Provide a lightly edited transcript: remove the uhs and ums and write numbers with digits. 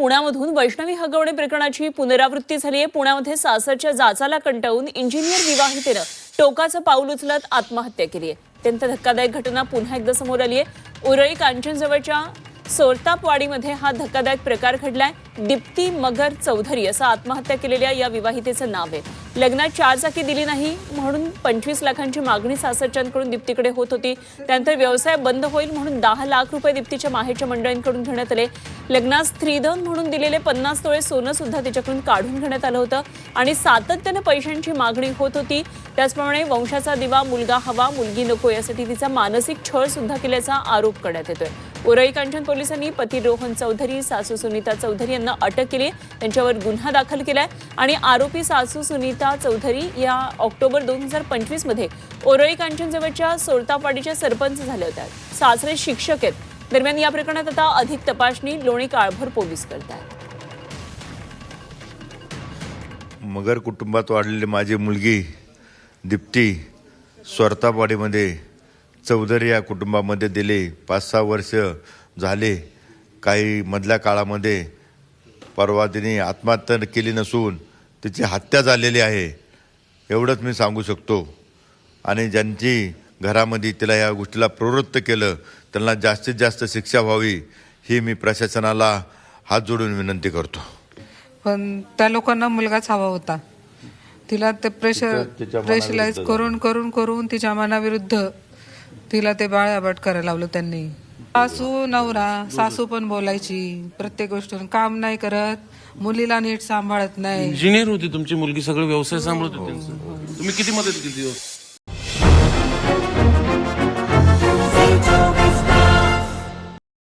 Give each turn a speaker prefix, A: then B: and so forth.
A: पुण्यामधून वैष्णवी हगवणे प्रकरणाची पुनरावृत्ती झाली आहे। पुण्यामध्ये सासरच्या जाचाला कंटाळून इंजिनियर विवाहितेनं टोकाचं पाऊल उचलत आत्महत्या केली आहे। अत्यंत धक्कादायक घटना पुन्हा एकदा समोर आली आहे। उरळी कांचनजवळच्या सोरतापवाडीमध्ये हा धक्कादायक प्रकार घडलाय। दीप्ती मगर चौधरी असं आत्महत्या केलेल्या या विवाहितेचं नाव आहे। लग्नात 4 चाकी दिली नाही म्हणून 25 लाखांची मागणी सासरच्यांकडून दीप्तीकडे होत होती। त्यानंतर व्यवसाय बंद होईल म्हणून 10 लाख रुपये दीप्तीच्या माहेरच्या मंडळींकडून घेण्यात आले। लग्नात स्त्रीधन म्हणून दिलेले 50 तोळे सोनं सुद्धा तिच्याकडून काढून घेण्यात आलं होतं आणि सातत्याने पैशांची मागणी होत होती। त्याचप्रमाणे वंशाचा दिवा मुलगा हवा मुलगी नको यासाठी तिचा मानसिक छळ सुद्धा केल्याचा आरोप करण्यात येतोय। उरळी कांचन पोलिसांनी पती रोहन चौधरी सासू सुनीता चौधरी यांना अटक केली। त्यांच्यावर गुन्हा दाखल केलाय आणि आरोपी सासू सुनीता चौधरी या ऑक्टोबर 2025 मध्ये उरळी कांचनजवळच्या सोरतापवाडीच्या सरपंच झाल्या होत्या। सासरे शिक्षक आहेत। दरम्यान या प्रकरणात आता अधिक तपासणी लोणी काळभोर पोलीस करत आहेत।
B: मगर कुटुंबात वाढलेली माझी मुलगी दीप्ती सोरतापवाडीमध्ये चौधरी या कुटुंबामध्ये दिले 5-6 वर्ष झाले। काही मधल्या काळामध्ये परवा तिने आत्महत्या केली नसून तिची हत्या झालेली आहे एवढंच मी सांगू शकतो। आणि ज्यांची घरामध्ये तिला या गोष्टीला प्रवृत्त केलं त्यांना जास्तीत जास्त शिक्षा व्हावी ही मी प्रशासनाला हात जोडून विनंती करतो।
C: पण त्या लोकांना मुलगाच हवा होता। तिला ते प्रेशराईज करून तिच्या मनाविरुद्ध तिला ते बाळाबाट करायला लावलं त्यांनी। सासू नवरा सासू पण बोलायची प्रत्येक गोष्ट, काम नाही करत, मुलीला नीट सांभाळत नाही।
D: इंजिनियर होती तुमची मुलगी, सगळं व्यवसाय सांभाळत होती। तुम्ही किती मदत केली?